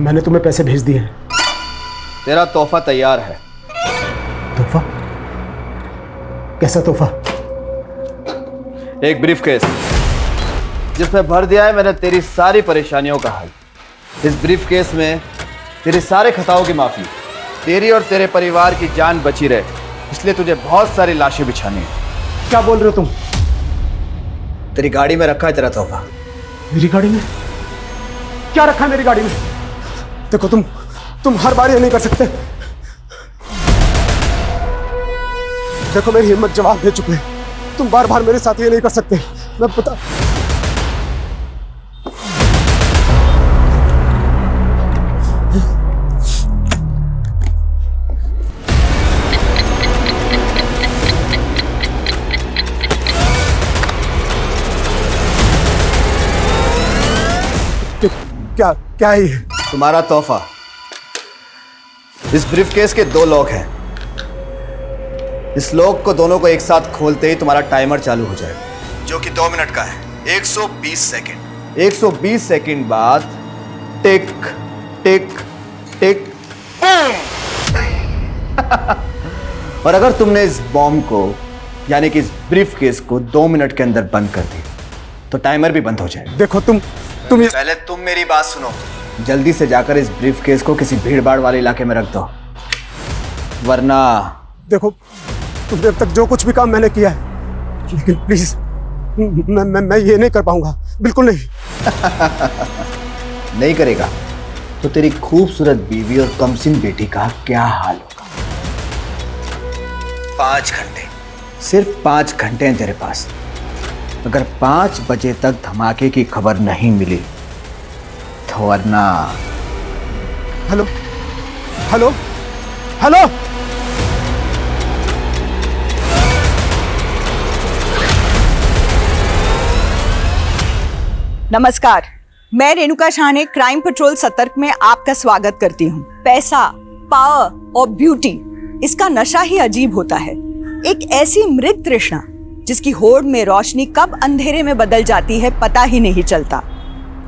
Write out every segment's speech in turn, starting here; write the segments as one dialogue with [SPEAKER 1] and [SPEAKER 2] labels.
[SPEAKER 1] मैंने तुम्हें पैसे भेज दिए।
[SPEAKER 2] तेरा तोहफा तैयार है।
[SPEAKER 1] तोहफा? कैसा तोहफा?
[SPEAKER 2] एक ब्रीफकेस जिसमें भर दिया है मैंने तेरी सारी परेशानियों का हल। इस ब्रीफकेस में तेरे सारे खताओं की माफी, तेरी और तेरे परिवार की जान बची रहे, इसलिए तुझे बहुत सारी लाशें बिछानी है।
[SPEAKER 1] क्या बोल रहे हो तुम?
[SPEAKER 2] तेरी गाड़ी में रखा है तेरा तोहफा।
[SPEAKER 1] मेरी गाड़ी में? क्या रखा है मेरी गाड़ी में? देखो तुम हर बार ये नहीं कर सकते। देखो मेरी हिम्मत जवाब दे चुके हैं, तुम बार बार मेरे साथ ये नहीं कर सकते। मैं पता क्या क्या है ये?
[SPEAKER 2] तुम्हारा तोहफा। इस ब्रीफकेस के 2 लॉक हैं। इस लॉक को दोनों को एक साथ खोलते ही तुम्हारा टाइमर चालू हो जाएगा, जो कि 2 मिनट का है। 120 सेकंड। 120 सेकंड बाद टिक टिक टिक। और अगर तुमने इस बॉम्ब को यानी कि इस ब्रीफकेस को 2 मिनट के अंदर बंद कर दिया तो टाइमर भी बंद हो जाएगा।
[SPEAKER 1] देखो तुम
[SPEAKER 2] पहले तुम मेरी बात सुनो। जल्दी से जाकर इस ब्रीफकेस को किसी भीड़-भाड़ वाले इलाके में रख दो, वरना
[SPEAKER 1] देखो तुमने अब तक जो कुछ भी काम मैंने किया है, लेकिन प्लीज मैं ये नहीं कर पाऊंगा, बिल्कुल नहीं।
[SPEAKER 2] नहीं करेगा तो तेरी खूबसूरत बीवी और कमसिन बेटी का क्या हाल होगा? 5 घंटे, सिर्फ 5 घंटे हैं तेरे पास। अगर 5 बजे तक धमाके की खबर नहीं मिली तो वरना।
[SPEAKER 1] Hello hello hello.
[SPEAKER 3] नमस्कार, मैं रेणुका शाह ने क्राइम पेट्रोल सतर्क में आपका स्वागत करती हूँ। पैसा, पावर और ब्यूटी, इसका नशा ही अजीब होता है। एक ऐसी मृग तृष्णा जिसकी होड़ में रोशनी कब अंधेरे में बदल जाती है पता ही नहीं चलता।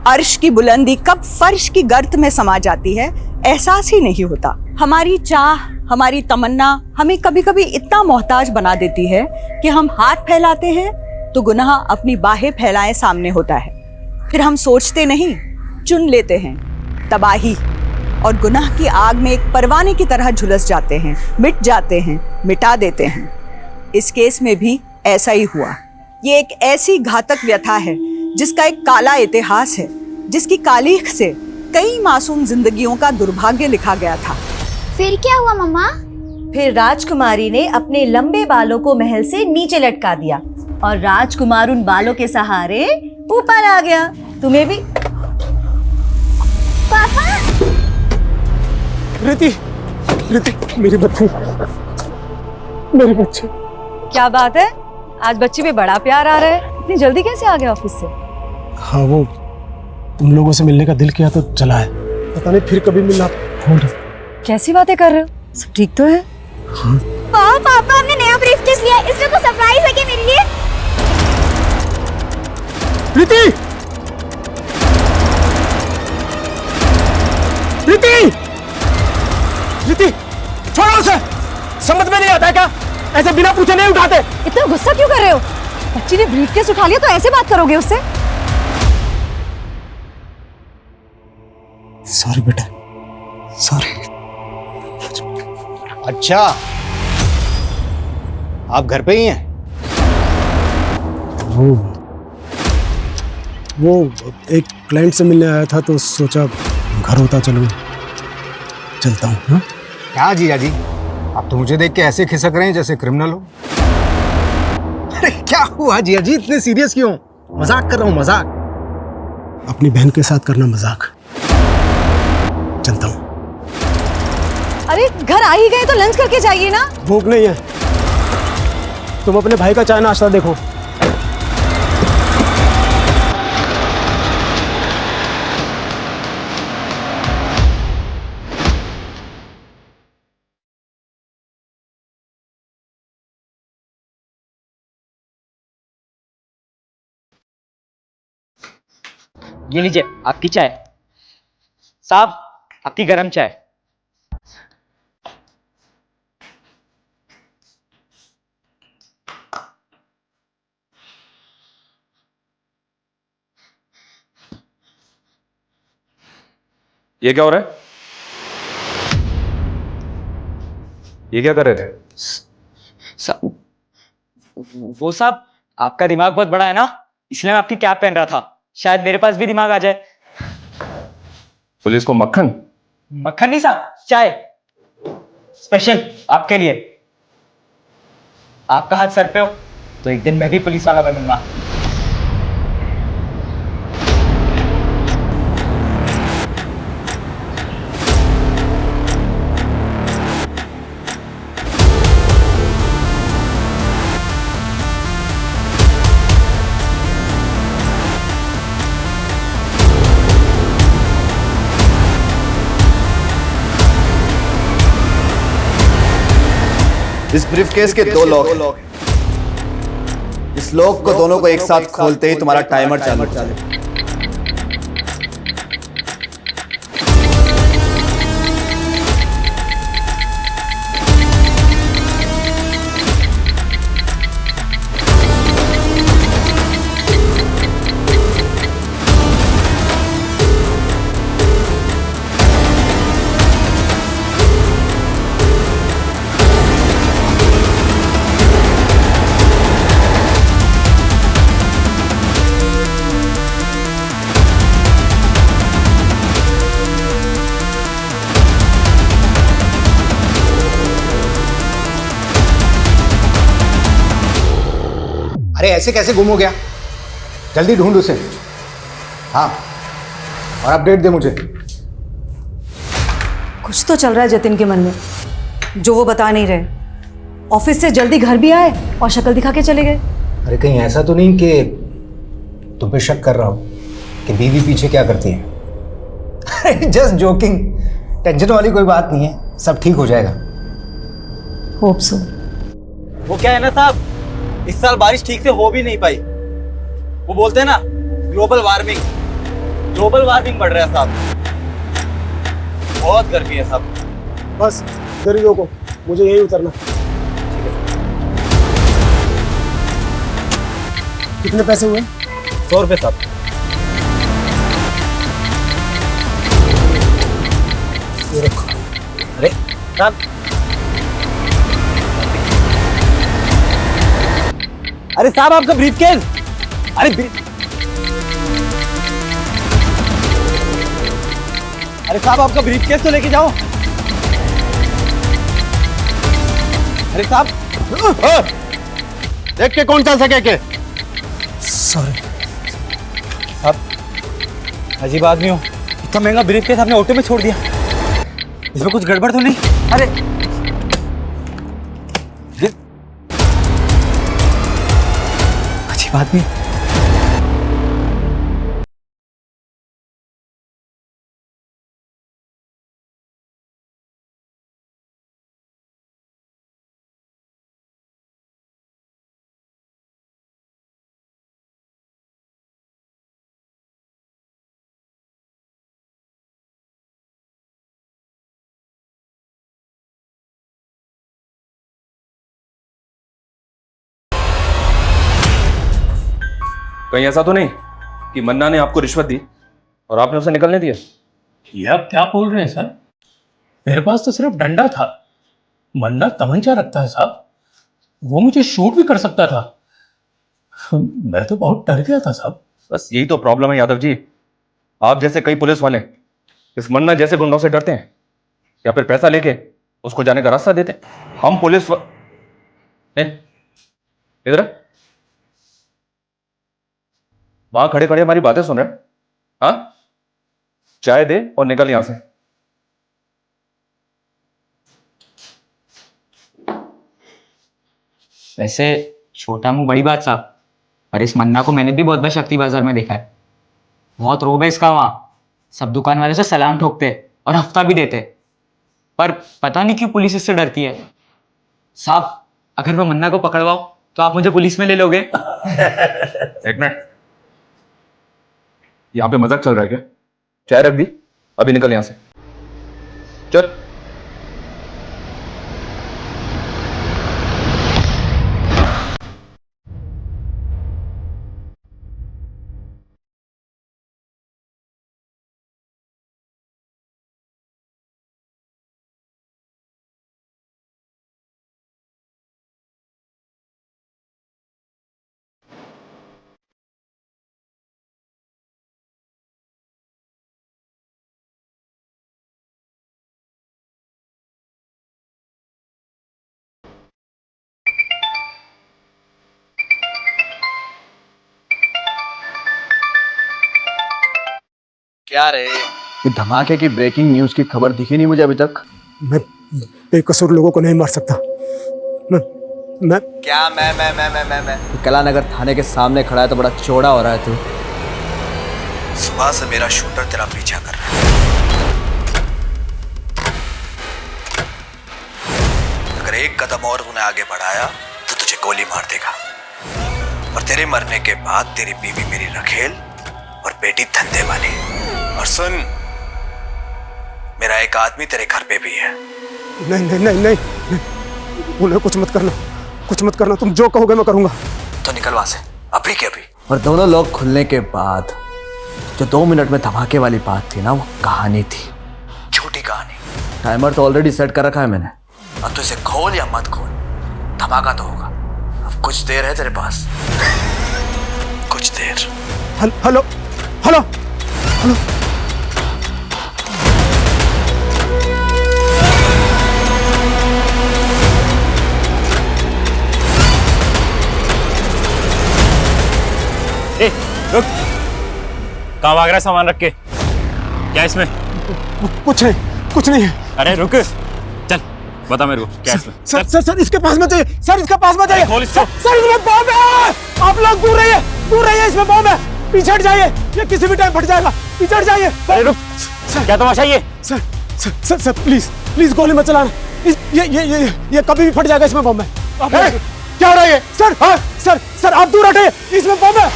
[SPEAKER 3] अर्श की बुलंदी कब फर्श की गर्त में समा जाती है एहसास ही नहीं होता। हमारी चाह, हमारी तमन्ना हमें कभी कभी इतना मोहताज बना देती है कि हम हाथ फैलाते हैं तो गुनाह अपनी बाहें फैलाए सामने होता है। फिर हम सोचते नहीं, चुन लेते हैं तबाही, और गुनाह की आग में एक परवाने की तरह झुलस जाते हैं, मिट जाते हैं, मिटा देते हैं। इस केस में भी ऐसा ही हुआ। ये एक ऐसी घातक व्यथा है जिसका एक काला इतिहास है, जिसकी कालीख से कई मासूम जिंदगियों का दुर्भाग्य लिखा गया था।
[SPEAKER 4] फिर क्या हुआ मम्मा?
[SPEAKER 5] फिर राजकुमारी ने अपने लंबे बालों को महल से नीचे लटका दिया और राजकुमार उन बालों के सहारे ऊपर आ गया। तुम्हें भी।
[SPEAKER 4] पापा!
[SPEAKER 1] रिति, मेरी बच्ची, मेरी बच्ची।
[SPEAKER 5] क्या बात है, आज बच्चे पे बड़ा प्यार आ रहा है। इतनी जल्दी कैसे आ गया ऑफिस से?
[SPEAKER 1] हाँ, वो तुम लोगों से मिलने का दिल किया तो चला है, पता नहीं फिर कभी मिलना होगा।
[SPEAKER 5] कैसी बातें कर रहे हो? सब ठीक तो है?
[SPEAKER 1] हाँ।
[SPEAKER 4] पापा हमने नया ब्रीफकेस लिया है, इसमें कुछ सरप्राइज है क्या मेरे लिए?
[SPEAKER 1] रिति! छोड़ो उसे! समझ में नहीं आता है क्या? ऐसे बिना पूछे नहीं उठाते।
[SPEAKER 5] इतना गुस्सा क्यों कर रहे हो? बच्ची ने ब्रीफकेस उठा लिया तो ऐसे बात करोगे उससे?
[SPEAKER 1] सॉरी बेटा, सॉरी।
[SPEAKER 2] अच्छा, आप घर पे ही हैं?
[SPEAKER 1] वो एक क्लाइंट से मिलने आया था तो सोचा घर होता चलता हूँ। हाँ?
[SPEAKER 6] क्या जीजा जी, आप तो मुझे देख के ऐसे खिसक रहे हैं जैसे क्रिमिनल हो। अरे क्या हुआ जीजा जी, इतने सीरियस क्यों? मजाक कर रहा हूँ, मजाक।
[SPEAKER 1] अपनी बहन के साथ करना मजाक। चलता हूँ।
[SPEAKER 5] अरे घर आ ही गए तो लंच करके जाइए ना।
[SPEAKER 1] भूख नहीं है, तुम अपने भाई का चाय नाश्ता देखो।
[SPEAKER 7] ये लीजिए आपकी चाय। साहब आपकी गरम चाय।
[SPEAKER 8] ये क्या हो रहा है? ये क्या कर रहे थे?
[SPEAKER 7] वो साहब, आपका दिमाग बहुत बड़ा है ना, इसलिए मैं आपकी कैप पहन रहा था, शायद मेरे पास भी दिमाग आ जाए।
[SPEAKER 8] पुलिस को मक्खन?
[SPEAKER 7] मक्खन नहीं साहब, चाय स्पेशल आपके लिए। आपका हाथ सर पे हो तो एक दिन मैं भी पुलिस वाला बनूंगा।
[SPEAKER 2] इस ब्रीफकेस के दो लॉक हैं। इस लॉक को दोनों को एक साथ खोलते ही तुम्हारा टाइमर चालू हो जाएगा।
[SPEAKER 6] अरे ऐसे कैसे गुम हो गया? जल्दी ढूंढ उसे। हाँ, और अपडेट दे मुझे।
[SPEAKER 5] कुछ तो चल रहा है जतिन के मन में जो वो बता नहीं रहे। ऑफिस से जल्दी घर भी आए और शक्ल दिखा के चले गए।
[SPEAKER 6] अरे कहीं ऐसा तो नहीं कि तुम पे शक कर रहा हो कि बीवी पीछे क्या करती है? अरे जस्ट जोकिंग, टेंशन वाली कोई बात नहीं है, सब ठीक हो जाएगा।
[SPEAKER 5] Hope so.
[SPEAKER 7] वो क्या है ना साहब, इस साल बारिश ठीक से हो भी नहीं पाई। वो बोलते हैं ना, ग्लोबल वार्मिंग बढ़ रहा है साहब। बहुत गर्मी है साहब।
[SPEAKER 1] बस इधर ही रोको, मुझे यही उतरना। कितने पैसे हुए?
[SPEAKER 7] 100 रुपये साहब।
[SPEAKER 1] ये रखो।
[SPEAKER 7] अरे साहब, अरे साहब आपका ब्रीफकेस। अरे साहब आपका ब्रीफकेस तो लेके जाओ। अरे साहब,
[SPEAKER 1] देख के कौन चल सके के? सॉरी
[SPEAKER 7] साहब अजीब आदमी हो, इतना महंगा ब्रीफकेस आपने ऑटो में छोड़ दिया। इसमें कुछ गड़बड़ तो नहीं? अरे अजीब आदमी।
[SPEAKER 8] कहीं ऐसा तो नहीं कि मन्ना ने आपको रिश्वत दी और आपने उसे निकलने दिया?
[SPEAKER 9] ये आप क्या बोल रहे हैं सर? मेरे पास तो सिर्फ डंडा था। मन्ना तमंचा रखता है साहब, वो मुझे शूट भी कर सकता था। मैं तो बहुत डर गया था साहब।
[SPEAKER 8] बस यही तो प्रॉब्लम है यादव जी। आप जैसे कई पुलिस वाले इस मन्ना जैसे गुंडों से डरते हैं या फिर पैसा लेके उसको जाने का रास्ता देते हैं। हम पुलिस इधर वहां खड़े खड़े हमारी बातें सुन रहे हैं? हाँ, चाय दे और निकल यहां से।
[SPEAKER 7] वैसे छोटा मुंह बड़ी बात साहब, और इस मन्ना को मैंने भी बहुत बार शक्ति बाजार में देखा है। बहुत रोब है इसका। वहां सब दुकान वाले से सलाम ठोकते और हफ्ता भी देते, पर पता नहीं क्यों पुलिस इससे डरती है। साहब अगर मैं मन्ना को पकड़वाऊं तो आप मुझे पुलिस में ले लोगे?
[SPEAKER 8] एक मिनट, यहाँ पे मजाक चल रहा है क्या? चाय रख दी, अभी निकल यहां से।
[SPEAKER 2] क्या रे, ये धमाके की ब्रेकिंग न्यूज की खबर दिखी नहीं मुझे अभी तक।
[SPEAKER 1] मैं बेकसूर लोगों को नहीं मार सकता। मैं
[SPEAKER 2] क्या मैं कलानगर थाने के सामने खड़ा है तो बड़ा चौड़ा हो रहा है तू। सुबह से मेरा शूटर तेरा पीछा कर रहा है। अगर एक कदम और तूने आगे बढ़ाया तो तुझे गोली मार देगा, और तेरे मरने के बाद तेरी बीवी मेरी रखेल और बेटी धंधे वाली। और सुन, मेरा एक आदमी तेरे घर पे भी है।
[SPEAKER 1] नहीं नहीं नहीं नहीं, नहीं। बोले कुछ मत करना, कुछ मत करना, तुम जो कहोगे मैं करूंगा।
[SPEAKER 2] तो निकल वहां से अभी के अभी। और दोनों लोग खुलने के बाद जो 2 मिनट में धमाके वाली बात थी ना, वो कहानी थी, छोटी कहानी। टाइमर तो ऑलरेडी सेट कर रखा है मैंने। अब तो इसे खोल या मत खोल, धमाका तो होगा। अब कुछ देर है तेरे पास, कुछ देर।
[SPEAKER 1] Hello hello hello.
[SPEAKER 10] ए, रुक। कहाँ भाग रहा है सामान रख के? क्या इसमें?
[SPEAKER 1] कुछ नहीं है।
[SPEAKER 10] अरे रुक, चल बता मेरे को क्या इसमें।
[SPEAKER 1] सर सर सर इसके पास मत जाइए, सर इसके पास मत जाइए।
[SPEAKER 10] खोल इसको।
[SPEAKER 1] सर इसमें बॉम्ब है, आप लोग दूर रहिए, इसमें बॉम्ब है। पीछे हट जाइए, ये किसी भी टाइम फट जाएगा। पीछे हट जाइए।
[SPEAKER 10] अरे रुक, क्या तमाशा ये?
[SPEAKER 1] Sir sir sir sir please गोली मत चलाना। ये कभी भी फट जाएगा, इसमें बॉम्ब है।
[SPEAKER 6] क्या हो रहा है ये?
[SPEAKER 1] सर हाँ सर आप दूर हटे, इसमें बॉम्ब है।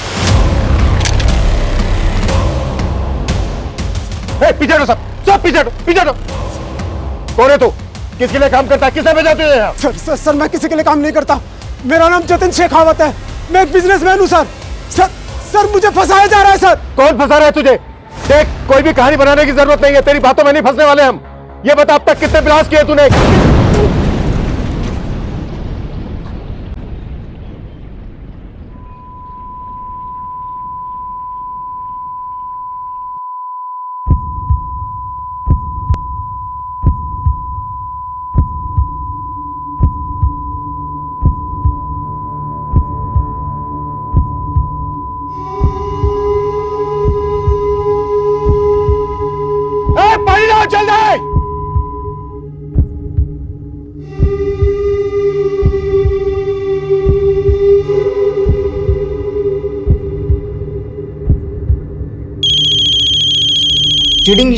[SPEAKER 6] पीछे हटो सब पीछे हटो। कौन है तू? किसके लिए काम करता है? किसने भेजा तुझे यहाँ?
[SPEAKER 1] सर मैं किसी के लिए काम नहीं करता। मेरा नाम जतिन शेखावत है, मैं एक बिजनेसमैन हूँ सर मुझे फंसाया जा रहा है सर।
[SPEAKER 6] कौन फंसा रहा है तुझे? देख, कोई भी कहानी बनाने की जरूरत नहीं है, तेरी बातों में नहीं फंसने वाले हम। ये बता, अब तक कितने ब्लास्ट किए तूने? पानी लाओ जल्दी।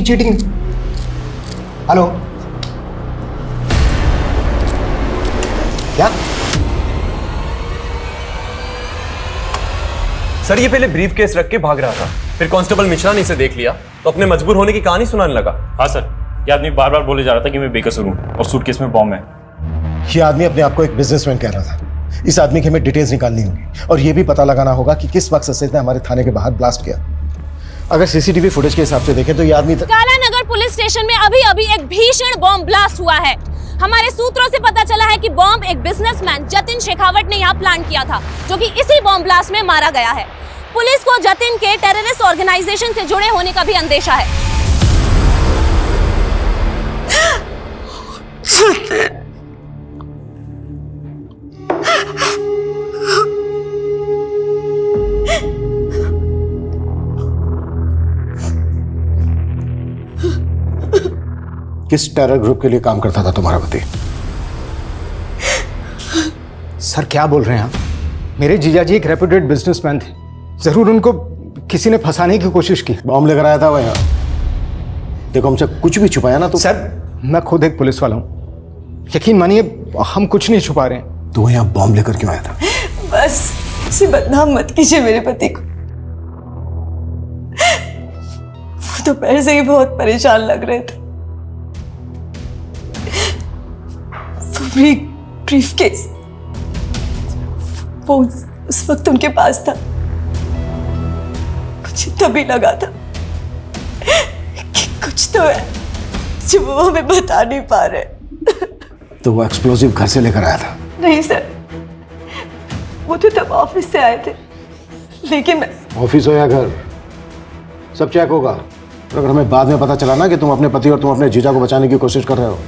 [SPEAKER 11] चीटिंग। हेलो, क्या?
[SPEAKER 12] सर, ये पहले ब्रीफ केस रख के भाग रहा था, फिर कांस्टेबल मिश्रा ने इसे देख लिया तो अपने मजबूर होने की कहानी सुनाने लगा।
[SPEAKER 10] हाँ सर, ये आदमी बार बार बोले जा रहा था कि मैं बेकसूर हूँ और सूटकेस में बॉम्ब है।
[SPEAKER 11] ये आदमी अपने आप को एक बिजनेसमैन कह रहा था। इस आदमी की हमें डिटेल्स निकालनी होगी और ये भी पता लगाना होगा कि किस वक्त से इसने हमारे थाने के बाहर ब्लास्ट किया। अगर सीसीटीवी फुटेज के हिसाब से देखें तो ये आदमी
[SPEAKER 4] कालानगर पुलिस स्टेशन में अभी एक भीषण बॉम्ब ब्लास्ट हुआ है। हमारे सूत्रों से पता चला है कि बॉम्ब एक बिजनेसमैन जतिन शेखावत ने यहाँ प्लान किया था, जो कि इसी बॉम्ब ब्लास्ट में मारा गया है। पुलिस को जतिन के टेररिस्ट ऑर्गेनाइजेशन से जुड़े होने का भी अंदेशा है।
[SPEAKER 11] किस टेरर ग्रुप के लिए काम करता था तुम्हारा पति?
[SPEAKER 6] सर क्या बोल रहे हैं आप? मेरे जीजाजी एक रेप्यूटेड बिजनेसमैन थे, जरूर उनको किसी ने फंसाने की कोशिश की।
[SPEAKER 11] बॉम्ब लेकर आया था वह यहाँ। देखो, हमसे कुछ भी छुपाया ना तो।
[SPEAKER 6] सर मैं खुद एक पुलिस वाला हूँ, यकीन मानिए हम कुछ नहीं छुपा रहे हैं।
[SPEAKER 11] तो यहाँ बॉम्ब लेकर क्यों आया था?
[SPEAKER 5] बस उसे बदनाम मत कीजिए मेरे पति को। वो तो पहले से ही बहुत परेशान लग रहे थे। ब्रीफकेस वो उस वक्त उनके पास था। मुझे तभी लगा था कि कुछ तो है जो वो हमें बता नहीं पा रहे।
[SPEAKER 11] तो वो एक्सप्लोजिव घर से लेकर आया था?
[SPEAKER 5] नहीं सर, वो तो तब ऑफिस से आए थे, लेकिन मैं।
[SPEAKER 11] ऑफिस हो या घर, सब चेक होगा। और अगर हमें बाद में पता चला ना कि तुम अपने पति और तुम अपने जीजा को बचाने की कोशिश कर रहे हो,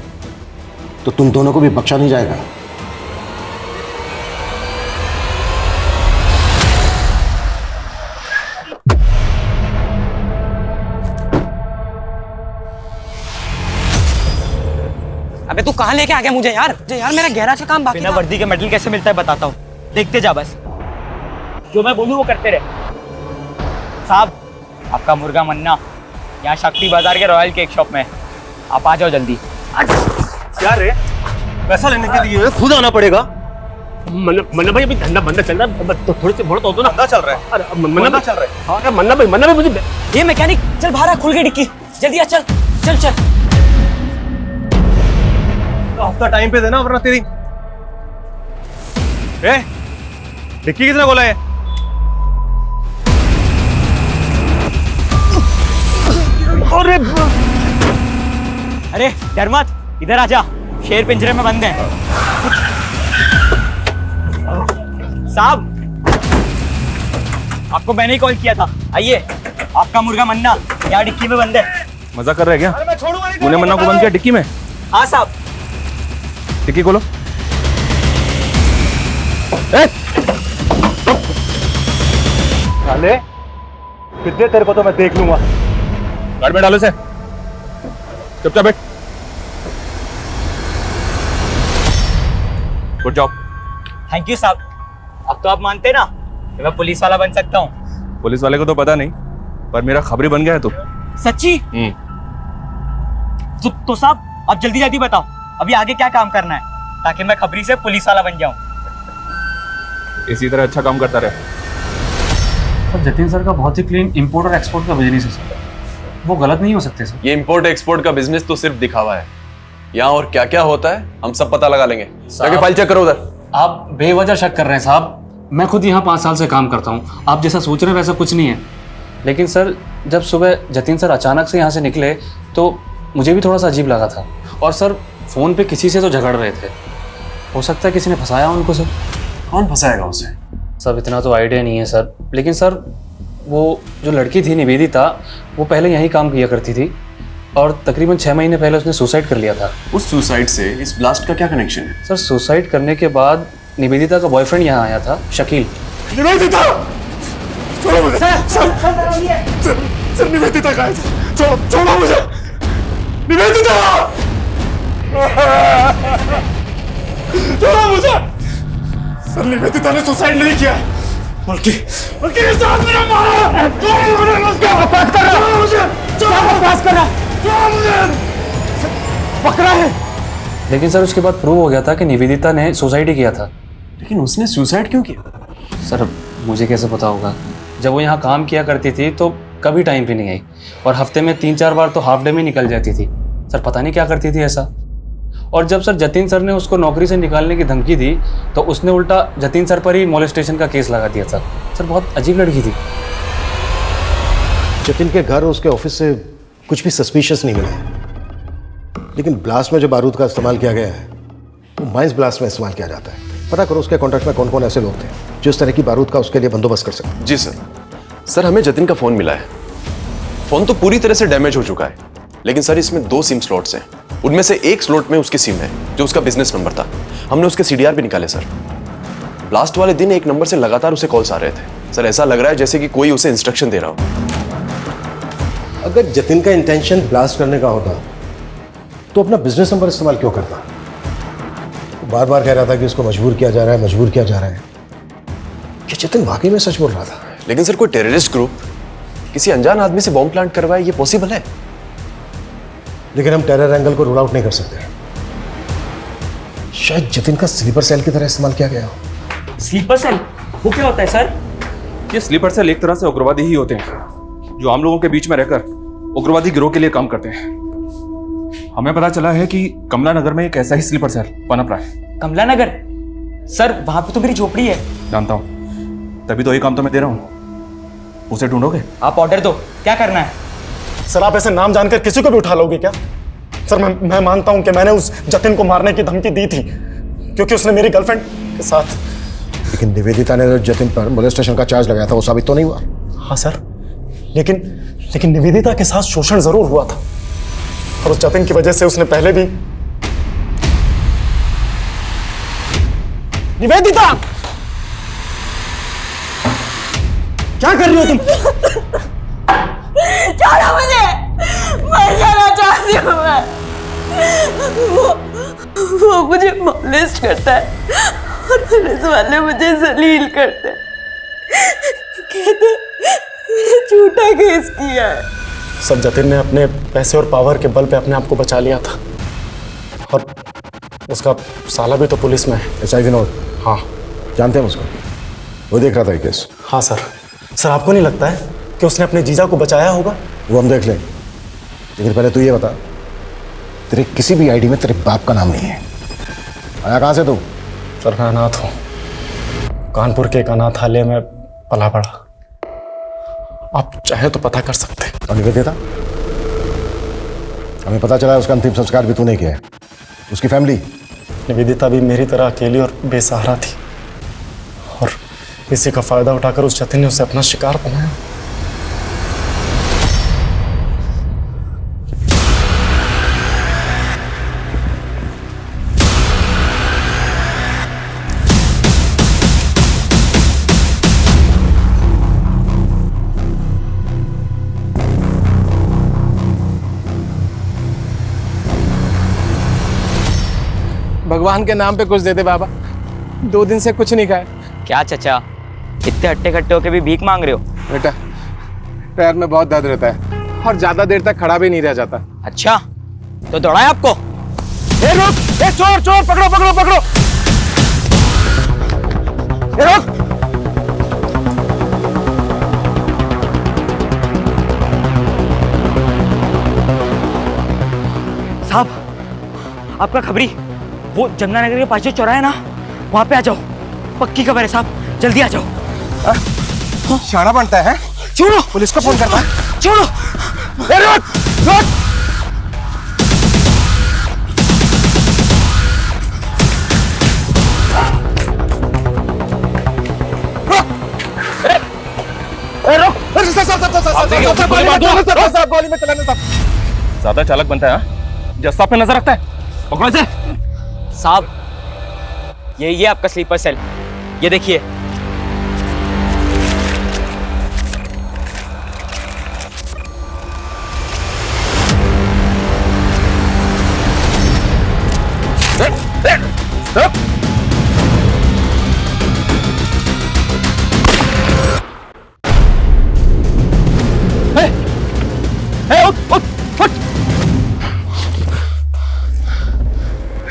[SPEAKER 11] तो तुम दोनों को भी बख्शा नहीं जाएगा।
[SPEAKER 7] अबे तू कहाँ लेके आ गया मुझे यार? मेरा गैराज का काम बाकी बिना वर्दी के मेडल कैसे मिलता है बताता हूँ, देखते जा बस। जो मैं बोलूँ वो करते रहे। साहब, आपका मुर्गा मन्ना यहाँ शक्ति बाजार के रॉयल केक शॉप में, आप आ जाओ जल्दी।
[SPEAKER 10] क्या रे, पैसा लेने के लिए खुद आना पड़ेगा? मन्ना भाई अभी धंधा बंदा चल रहा है, तो थोड़े से बहुत तो ना धंधा चल रहा है। अरे मन्ना चल रहा है। हाँ मन्ना भाई मुझे
[SPEAKER 7] ये मैकेनिक, चल बाहर खुल गई डिक्की, जल्दी आ, चल चल चल।
[SPEAKER 10] हफ्ता टाइम पे देना वरना तेरी डिक्की किसने खोला है?
[SPEAKER 7] अरे डर मत, इधर आ जा, शेर पिंजरे में बंद है। साहब, आपको मैंने ही कॉल किया था, आइए। आपका मुर्गा मन्ना यहाँ डिक्की में बंद है।
[SPEAKER 8] मजा कर रहे हैं क्या? तूने मन्ना को बंद किया डिक्की में?
[SPEAKER 7] हाँ साहब।
[SPEAKER 8] डिक्की खोलो।
[SPEAKER 10] साले कितने तेरे को तो मैं देख लूंगा।
[SPEAKER 8] गाड़ी में डालो इसे, चुपचाप बैठ। Good job.
[SPEAKER 7] थैंक यू साहब। अब तो आप मानते ना कि मैं पुलिस वाला बन सकता हूँ?
[SPEAKER 8] पुलिस वाले को तो पता नहीं, पर मेरा खबरी बन गया है तू।
[SPEAKER 7] सच्ची? तो साहब अब जल्दी जल्दी बताओ, अभी आगे क्या काम करना है ताकि मैं खबरी से पुलिस वाला बन जाऊं।
[SPEAKER 8] इसी तरह अच्छा काम करता रहे।
[SPEAKER 9] सर जतिन सर का बहुत ही क्लीन इंपोर्ट और एक्सपोर्ट का बिजनेस है सर, वो गलत नहीं हो सकते सर।
[SPEAKER 12] ये इंपोर्ट एक्सपोर्ट का बिजनेस तो सिर्फ दिखावा है, यहाँ और क्या क्या होता है हम सब पता लगा लेंगे। जाके फाइल चेक करो उधर।
[SPEAKER 9] आप बेवजह शक कर रहे हैं साहब, मैं खुद यहाँ 5 साल से काम करता हूँ, आप जैसा सोच रहे हैं वैसा कुछ नहीं है। लेकिन सर जब सुबह जतिन सर अचानक से यहाँ से निकले तो मुझे भी थोड़ा सा अजीब लगा था। और सर फ़ोन पे किसी से तो झगड़ रहे थे, हो सकता है किसी ने फंसाया उनको। सर
[SPEAKER 12] कौन फंसाएगा उसे?
[SPEAKER 9] सब इतना तो आइडिया नहीं है सर, लेकिन सर वो जो लड़की थी निवेदिता, वो पहले यहीं काम किया करती थी और तकरीबन 6 महीने पहले उसने सुसाइड कर लिया था।
[SPEAKER 12] उस सुसाइड से इस ब्लास्ट का क्या कनेक्शन है?
[SPEAKER 9] सर सुसाइड करने के बाद निवेदिता का बॉयफ्रेंड यहाँ आया था, शकील।
[SPEAKER 1] निवेदिता! छोड़ो मुझे! सर निवेदिता कहाँ है? छोड़ो मुझे! निवेदिता! छोड़ो मुझे! सर निवेदिता ने सुसाइड नहीं किया, बल्कि इस आदमी ने मारा! छोड़ो मुझे! बकवास कर रहा! मुझे! बकवास कर रहा! छोड़ो मुझे! पकड़ा है।
[SPEAKER 9] लेकिन सर उसके बाद प्रूव हो गया था कि निवेदिता ने सुसाइड ही किया था।
[SPEAKER 12] लेकिन उसने सुसाइड क्यों किया?
[SPEAKER 9] सर मुझे कैसे पता होगा, जब वो यहाँ काम किया करती थी तो कभी टाइम पे नहीं आई और हफ्ते में 3-4 बार तो हाफ डे में निकल जाती थी। सर पता नहीं क्या करती थी ऐसा। और जब सर जतिन सर ने उसको नौकरी से निकालने की धमकी दी तो उसने उल्टा जतिन सर पर ही मोलेस्टेशन का केस लगा दिया था। सर बहुत अजीब लड़की थी।
[SPEAKER 11] जतिन के घर उसके ऑफिस से कुछ भी सस्पिशियस नहीं मिला, लेकिन ब्लास्ट में जो बारूद का इस्तेमाल किया गया है वो माइंस ब्लास्ट में इस्तेमाल किया जाता है। पता करो उसके कॉन्ट्रैक्ट में कौन कौन ऐसे लोग थे जो इस तरह की बारूद का उसके लिए बंदोबस्त कर सकते।
[SPEAKER 12] जी सर हमें जतिन का फोन मिला है। फोन तो पूरी तरह से डैमेज हो चुका है, लेकिन सर इसमें 2 सिम स्लॉट्स हैं। उनमें से एक स्लॉट में उसकी सिम है जो उसका बिजनेस नंबर था। हमने उसके CDR भी निकाले सर। ब्लास्ट वाले दिन एक नंबर से लगातार उसे कॉल्स आ रहे थे। सर ऐसा लग रहा है जैसे कि कोई उसे इंस्ट्रक्शन दे रहा हो।
[SPEAKER 11] अगर जतिन का इंटेंशन ब्लास्ट करने का होता तो अपना बिजनेस नंबर इस्तेमाल क्यों करता? बार बार कह रहा था कि उसको मजबूर किया जा रहा है। क्या जतिन वाकई में सच बोल रहा था?
[SPEAKER 12] लेकिन सर कोई टेररिस्ट ग्रुप किसी अनजान आदमी से बॉम्ब प्लांट करवाए, ये पॉसिबल है?
[SPEAKER 11] लेकिन हम टेरर एंगल को रूल आउट नहीं कर सकते। शायद जतिन का स्लीपर सेल की तरह इस्तेमाल किया गया हो।
[SPEAKER 7] स्लीपर सेल वो क्या होता है सर?
[SPEAKER 8] ये स्लीपर सेल एक तरह से उग्रवादी ही होते हैं जो आम लोगों के बीच में रहकर उग्रवादी गिरोह के लिए काम करते हैं। हमें पता चला है कि कमला नगर में एक ऐसा ही स्लीपर सेल पनप रहा है।
[SPEAKER 7] कमला नगर? सर वहां पे तो मेरी झोपड़ी है।
[SPEAKER 8] जानता हूँ, तभी तो ये काम तो मैं दे रहा हूँ। उसे ढूंढोगे?
[SPEAKER 7] आप ऑर्डर दो, क्या करना है?
[SPEAKER 1] सर आप ऐसे नाम जानकर किसी को भी उठा लोगे क्या? सर मैं मानता हूं कि मैंने उस जतिन को मारने की धमकी दी थी क्योंकि उसने मेरी गर्लफ्रेंड के साथ।
[SPEAKER 11] लेकिन निवेदिता ने जतिन पर मोलेस्टेशन का चार्ज लगाया था, वो साबित तो नहीं हुआ?
[SPEAKER 1] हाँ सर, लेकिन निवेदिता के साथ शोषण जरूर हुआ था और उस जतिन की वजह से उसने पहले भी। निवेदिता क्या कर रही हो तुम?
[SPEAKER 3] छोड़ो मुझे, मर जाना चाहती हूँ मैं।
[SPEAKER 5] वो मुझे मॉलेस्ट करता है और पुलिस वाले मुझे जलील करते हैं, कहते मैंने झूठा केस किया है।
[SPEAKER 10] सब जतिन ने अपने पैसे और पावर के बल पे अपने आप को बचा लिया था, और उसका साला भी तो पुलिस में है।
[SPEAKER 11] ऐसा ही विनोद?
[SPEAKER 10] हाँ
[SPEAKER 11] जानते हैं उसको, वो देख रहा था ये केस।
[SPEAKER 10] हाँ सर। सर आपको नहीं लगता है कि उसने अपने जीजा को बचाया होगा?
[SPEAKER 11] वो हम देख लें, लेकिन पहले तू ये बता, तेरे किसी भी आईडी में तेरे बाप का नाम नहीं है। आया कहाँ से तू?
[SPEAKER 10] सर मैं अनाथ हूँ, कानपुर के एक अनाथालय में पला पड़ा। आप चाहे तो पता कर सकते हैं।
[SPEAKER 11] और निवेदिता? हमें पता चला है उसका अंतिम संस्कार भी तूने किया है। उसकी फैमिली?
[SPEAKER 10] निवेदिता भी मेरी तरह अकेली और बेसहारा थी, और इसी का फायदा उठाकर उस जतिन ने उसे अपना शिकार बनाया।
[SPEAKER 6] भगवान के नाम पे कुछ दे दे बाबा, 2 दिन से कुछ नहीं खाए।
[SPEAKER 7] क्या चचा, इतने हट्टे खट्टे होके भी भीख मांग रहे हो?
[SPEAKER 6] बेटा पैर में बहुत दर्द रहता है और ज्यादा देर तक खड़ा भी नहीं रह जाता।
[SPEAKER 7] अच्छा तो दौड़ाए आपको?
[SPEAKER 6] ए रुक, ए चोर चोर, पकड़ो पकड़ो पकड़ो, ए रुक।
[SPEAKER 7] साहब आपका खबरी, वो जमुना नगर के पास जो चौराहा है ना, वहां पे आ जाओ। पक्की खबर है साहब, जल्दी आ जाओ।
[SPEAKER 6] शाना बनता है?
[SPEAKER 7] छोड़ो,
[SPEAKER 6] पुलिस को फोन करना है।
[SPEAKER 7] छोड़ो।
[SPEAKER 6] ए रुक, रुक।
[SPEAKER 8] गोली में चलाने साहब। ज्यादा चालक बनता है, हाँ? जस्ता पे नजर रखता है। पकड़ो इसे।
[SPEAKER 7] साहब ये है आपका स्लीपर सेल, ये देखिए।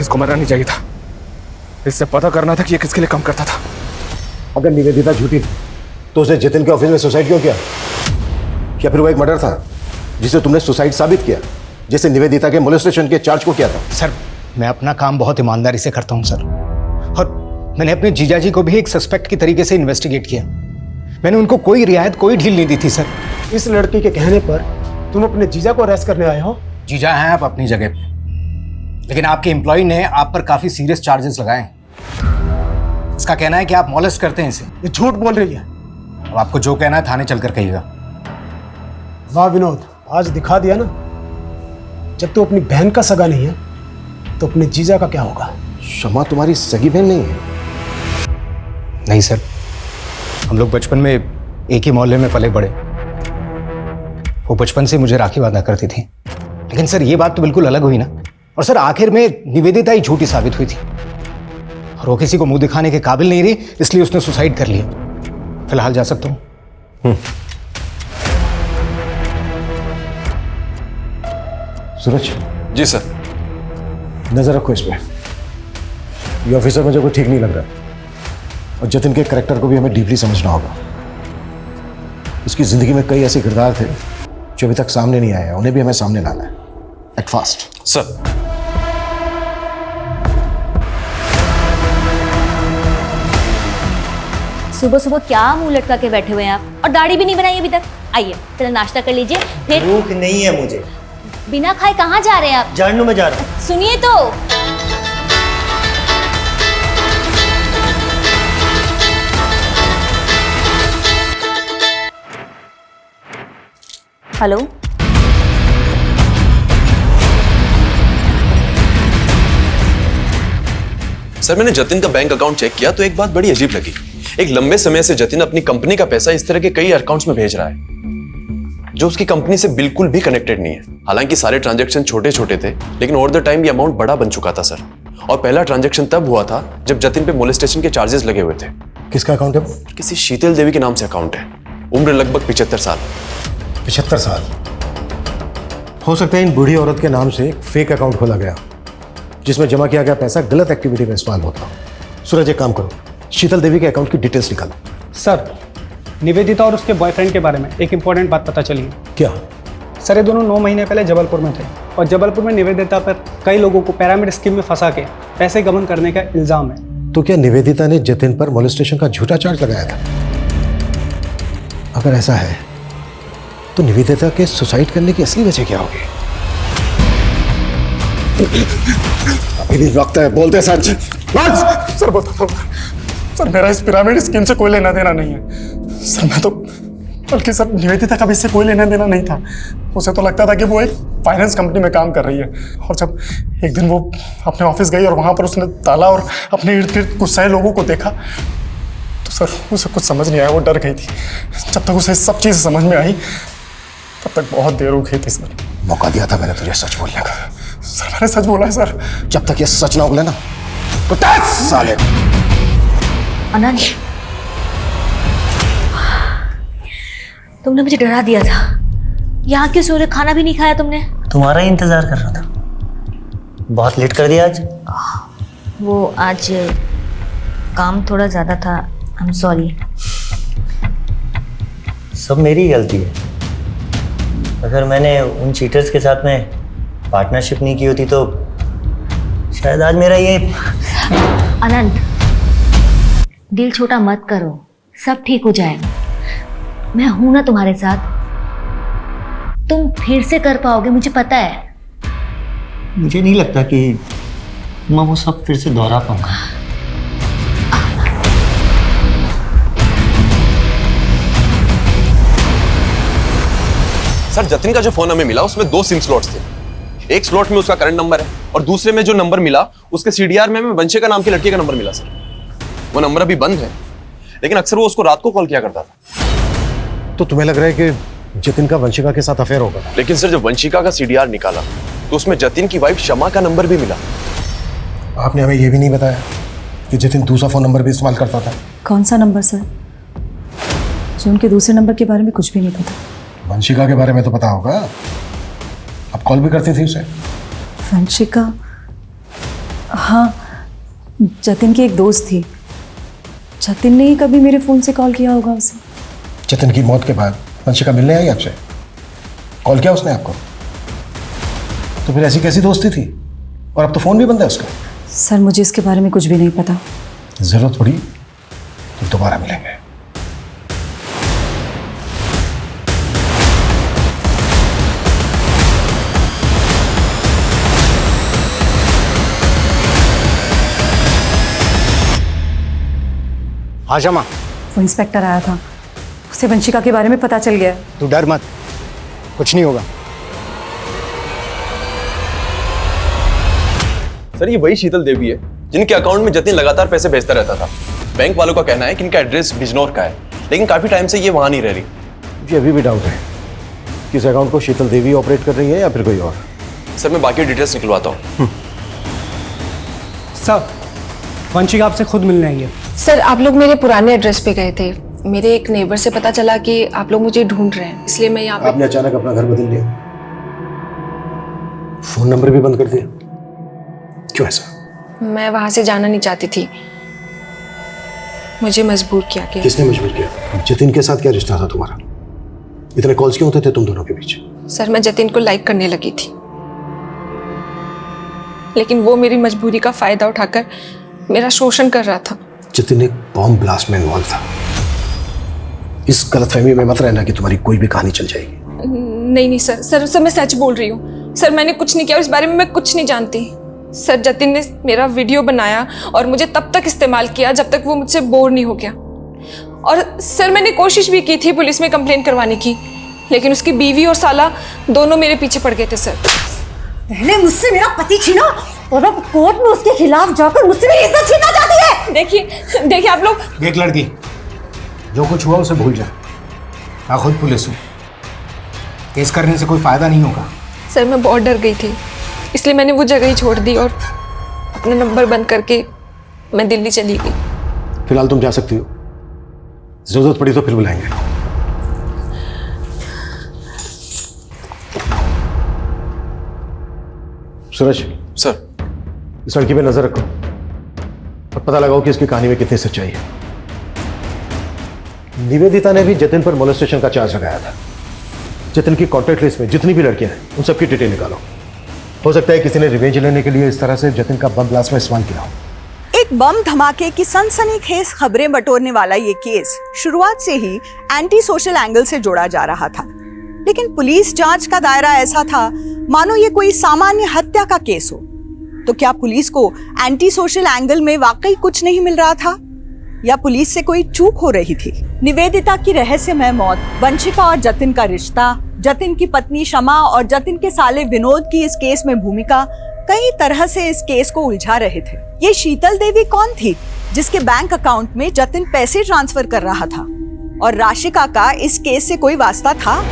[SPEAKER 8] इसको मरना नहीं चाहिए था, इससे पता करना था कि ये किसके लिए काम करता था।
[SPEAKER 11] अगर निवेदिता झूठी थी तो उसने जतिन के ऑफिस में सुसाइड क्यों किया? क्या फिर वो एक मर्डर था जिसे तुमने सुसाइड साबित किया, जैसे निवेदिता के मोलेस्टेशन के चार्ज को किया था?
[SPEAKER 6] सर मैं अपना काम बहुत ईमानदारी से करता हूँ सर, और मैंने अपने जीजाजी को भी एक सस्पेक्ट की तरीके से इन्वेस्टिगेट किया। मैंने उनको कोई रियायत, कोई ढील नहीं दी थी सर।
[SPEAKER 13] इस लड़की के कहने पर तुम अपने जीजा को अरेस्ट करने आए हो?
[SPEAKER 6] जीजा हैं आप अपनी जगह पे, लेकिन आपके एम्प्लॉय ने आप पर काफी सीरियस चार्जेस लगाए हैं। इसका कहना है कि आप मॉलेस्ट करते हैं इसे।
[SPEAKER 13] ये झूठ बोल रही है।
[SPEAKER 6] अब आपको जो कहना है थाने चलकर कहिएगा।
[SPEAKER 13] वाह विनोद, आज दिखा दिया ना, जब तू अपनी बहन का सगा नहीं है तो अपने जीजा का क्या होगा?
[SPEAKER 11] शमा तुम्हारी सगी बहन नहीं है?
[SPEAKER 6] नहीं सर, हम लोग बचपन में एक ही मोहल्ले में पले बड़े। वो बचपन से मुझे राखी बांधा करती थी। लेकिन सर ये बात तो बिल्कुल अलग हुई ना। और सर आखिर में निवेदिता ही झूठी साबित हुई थी, और वो किसी को मुंह दिखाने के काबिल नहीं रही, इसलिए उसने सुसाइड कर लिया। फिलहाल जा सकता हूं?
[SPEAKER 11] सूरज।
[SPEAKER 12] जी सर।
[SPEAKER 11] नजर रखो इस पे। ये ऑफिसर मुझे कोई ठीक नहीं लग रहा, और जतिन के कैरेक्टर को भी हमें डीपली समझना होगा। उसकी जिंदगी में कई ऐसे किरदार थे जो अभी तक सामने नहीं आए हैं, उन्हें भी हमें सामने लाना है। Act fast.
[SPEAKER 12] सर।
[SPEAKER 5] सुबह सुबह क्या मुंह लटका के बैठे हुए हैं आप, और दाढ़ी भी नहीं बनाई अभी तक। आइए पहले नाश्ता कर लीजिए, फिर।
[SPEAKER 14] भूख नहीं है मुझे।
[SPEAKER 5] बिना खाए कहाँ जा रहे हैं आप?
[SPEAKER 14] जानू में जा रहा हूँ।
[SPEAKER 5] सुनिए तो। हेलो,
[SPEAKER 12] सर मैंने जतिन का बैंक अकाउंट चेक किया तो एक बात बड़ी अजीब लगी। एक लंबे समय से जतिन अपनी कंपनी का पैसा इस तरह के कई अकाउंट्स में भेज रहा है। जो उसकी कंपनी से बिल्कुल भी कनेक्टेड नहीं है। हालांकि सारे ट्रांजैक्शन छोटे छोटे थे, लेकिन ओवर द टाइम ये अमाउंट बड़ा बन चुका था सर। और पहला ट्रांजैक्शन तब हुआ था जब जतिन पे मोलेस्टेशन के चार्जेस लगे हुए थे।
[SPEAKER 11] किसका अकाउंट है?
[SPEAKER 12] किसी शीतल देवी के नाम से अकाउंट है। उम्र लगभग 75 साल।
[SPEAKER 11] 75 साल? हो सकता है इन बूढ़ी औरत के नाम से एक फेक अकाउंट खोला गया जिसमें जमा किया गया पैसा गलत एक्टिविटी में इस्तेमाल होता हो। सूरज, एक काम करो, शीतल देवी के अकाउंट की डिटेल्स निकालो।
[SPEAKER 14] सर, निवेदिता और उसके बॉयफ्रेंड के बारे में एक इंपॉर्टेंट बात पता चली है।
[SPEAKER 11] क्या?
[SPEAKER 14] सर, ये दोनों 9 महीने पहले जबलपुर में थे और जबलपुर में निवेदिता पर कई लोगों को पिरामिड स्कीम में फंसा के पैसे गबन करने का इल्जाम है।
[SPEAKER 11] तो क्या निवेदिता ने जतिन पर मोलेस्टेशन का झूठा चार्ज लगाया था? अगर ऐसा है तो निवेदिता के सुसाइड करने की असली वजह क्या होगी? अभी भी वक्त है, बोलते सच।
[SPEAKER 1] सर बताता हूँ सर, मेरा इस पिरामिड स्कीम से कोई लेना देना नहीं है सर। मैं तो बल्कि सर निवेदिता का भी इससे कोई लेना देना नहीं था। उसे तो लगता था कि वो एक फाइनेंस कंपनी में काम कर रही है। और जब एक दिन वो अपने ऑफिस गई और वहाँ पर उसने ताला और अपने इर्द गिर्द गुस्साए लोगों को देखा तो सर उसे कुछ समझ नहीं आया। वो डर गई थी। जब तक उसे सब चीज़ समझ में आई तब तक बहुत देर हो गई थी सर।
[SPEAKER 11] मौका दिया था मैंने तुझे सच बोलने का।
[SPEAKER 1] सर मैंने सच बोला है सर।
[SPEAKER 11] जब तक ये सच ना बोले ना तो साले।
[SPEAKER 4] अनंत, तुमने मुझे डरा दिया था। यहाँ क्यों सो रहे? खाना भी नहीं खाया तुमने?
[SPEAKER 15] तुम्हारा ही इंतजार कर रहा था। बहुत लेट कर दिया आज।
[SPEAKER 4] वो आज काम थोड़ा ज़्यादा था। I am sorry.
[SPEAKER 15] सब मेरी गलती है। अगर मैंने उन चीटर्स के साथ में पार्टनरशिप नहीं की होती तो शायद आज मेरा ये।
[SPEAKER 4] अनंत, दिल छोटा मत करो, सब ठीक हो जाएगा। मैं हूं ना तुम्हारे साथ। तुम फिर से कर पाओगे, मुझे पता है।
[SPEAKER 15] मुझे नहीं लगता कि मैं वो सब फिर से दोहरा पाऊंगा।
[SPEAKER 12] सर, जतिन का जो फोन हमें मिला उसमें 2 सिम स्लॉट्स थे। एक स्लॉट में उसका करंट नंबर है और दूसरे में जो नंबर मिला उसके सीडीआर में हमें वंशिका नाम की लड़की का नंबर मिला सर। वो नंबर अभी बंद है, लेकिन अक्सर वो उसको रात को कॉल किया करता था।
[SPEAKER 11] तो तुम्हें लग रहा है कि जतिन का वंशिका के साथ अफेयर होगा?
[SPEAKER 12] लेकिन सर जब वंशिका का सीडीआर निकाला तो उसमें जतिन की वाइफ शमा का नंबर भी मिला।
[SPEAKER 11] आपने हमें यह भी नहीं बताया कि जतिन दूसरा फोन नंबर भी इस्तेमाल करता था।
[SPEAKER 5] कौन सा नंबर सर? जो उनके दूसरे नंबर के बारे में कुछ भी नहीं पता।
[SPEAKER 11] वंशिका के बारे में तो पता होगा, आप कॉल भी करती थी उसे।
[SPEAKER 5] वंशिका? हाँ, जतिन की एक दोस्त थी। जतिन ने ही कभी मेरे फ़ोन से कॉल किया होगा उसे।
[SPEAKER 11] जतिन की मौत के बाद वंशिका मिलने आई आपसे? कॉल किया उसने आपको? तो फिर ऐसी कैसी दोस्ती थी? और अब तो फ़ोन भी बंद है उसका।
[SPEAKER 5] सर, मुझे इसके बारे में कुछ भी नहीं पता।
[SPEAKER 11] ज़रूरत पड़ी तो दोबारा मिलेंगे।
[SPEAKER 6] हाँ शमा,
[SPEAKER 5] वो इंस्पेक्टर आया था, उसे वंशिका के बारे में पता चल गया।
[SPEAKER 6] तू डर मत, कुछ नहीं होगा।
[SPEAKER 12] सर ये वही शीतल देवी है जिनके अकाउंट में जतिन लगातार पैसे भेजता रहता था। बैंक वालों का कहना है कि इनका एड्रेस बिजनौर का है, लेकिन काफी टाइम से ये वहां नहीं रह रही।
[SPEAKER 11] मुझे अभी भी डाउट है कि इस अकाउंट को शीतल देवी ऑपरेट कर रही है या फिर कोई और।
[SPEAKER 12] सर मैं बाकी डिटेल्स निकलवाता हूँ।
[SPEAKER 14] सर, वंशिका आपसे खुद मिलने आई है।
[SPEAKER 16] सर, आप लोग मेरे पुराने एड्रेस पे गए थे। मेरे एक नेबर से पता चला कि आप लोग मुझे ढूंढ रहे हैं, इसलिए मैं यहाँ पे।
[SPEAKER 11] आपने अचानक अपना घर बदल लिया, फोन नंबर भी बंद कर दिया, क्यों ऐसा?
[SPEAKER 16] मैं वहां से जाना नहीं चाहती थी, मुझे मजबूर किया गया।
[SPEAKER 11] किसने मजबूर किया? जतिन के साथ क्या रिश्ता था तुम्हारा? इतने कॉल्स क्यों होते थे तुम दोनों के बीच?
[SPEAKER 16] सर, मैं जतिन को लाइक करने लगी थी, लेकिन वो मेरी मजबूरी का फायदा उठाकर मेरा शोषण कर रहा था।
[SPEAKER 11] जतिन एक बॉम्ब ब्लास्ट में इन्वॉल्व था। इस गलतफहमी में मत रहना कि तुम्हारी कोई भी कहानी चल जाएगी।
[SPEAKER 16] नहीं सर, मैं सच बोल रही हूँ। सर, मैंने कुछ नहीं किया, इस बारे में मैं कुछ नहीं जानती। सर, जतिन ने मेरा वीडियो बनाया और मुझे तब तक इस्तेमाल किया जब तक वो मुझसे बोर नहीं हो गया। और सर, मैंने कोशिश भी की थी पुलिस में कंप्लेंट करवाने की, लेकिन उसकी बीवी और साला दोनों मेरे पीछे पड़ गए थे। सर,
[SPEAKER 3] पहले मुझसे मेरा पति छीना और अब कोर्ट में उसके खिलाफ जाकर मुझसे मेरी इज्जत छीनना चाहती है।
[SPEAKER 16] देखिए आप लोग।
[SPEAKER 11] देख लड़की, जो कुछ हुआ उसे भूल जा। मैं खुद पुलिस हूँ,
[SPEAKER 6] केस करने से कोई फायदा नहीं होगा।
[SPEAKER 16] सर मैं बहुत डर गई थी, इसलिए मैंने वो जगह ही छोड़ दी और अपना नंबर बंद करके मैं दिल्ली चली गई।
[SPEAKER 11] फिलहाल तुम जा सकती हो, जरूरत पड़ी तो फिर बुलाएंगे। सूरज
[SPEAKER 12] सर,
[SPEAKER 11] इस लड़की पे नजर रखो और पता लगाओ कि इसकी कहानी में कितनी सच्चाई है। निवेदिता ने भी जतिन पर मोलेस्टेशन का चार्ज लगाया था। जतिन की कॉन्टैक्ट लिस्ट में जितनी भी लड़कियां हैं उन सबकी डिटेल निकालो। हो सकता है किसी ने रिवेंज लेने के लिए इस तरह से जतिन का बम ब्लास्ट में इस्तेमाल किया हो।
[SPEAKER 3] एक बम धमाके की सनसनीखेज खबरें बटोरने वाला ये केस शुरुआत से ही एंटी सोशल एंगल से जोड़ा जा रहा था, लेकिन पुलिस जांच का दायरा ऐसा था मानो ये कोई सामान्य हत्या का केस हो। तो क्या पुलिस को एंटी सोशल एंगल में वाकई कुछ नहीं मिल रहा था, या पुलिस से कोई चूक हो रही थी? निवेदिता की रहस्यमय मौत, वंशिका और जतिन का रिश्ता, जतिन की पत्नी शमा और जतिन के साले विनोद की इस केस में भूमिका कई तरह से इस केस को उलझा रहे थे। ये शीतल देवी कौन थी जिसके बैंक अकाउंट में जतिन पैसे ट्रांसफर कर रहा था, और राशिका का इस केस से कोई वास्ता था?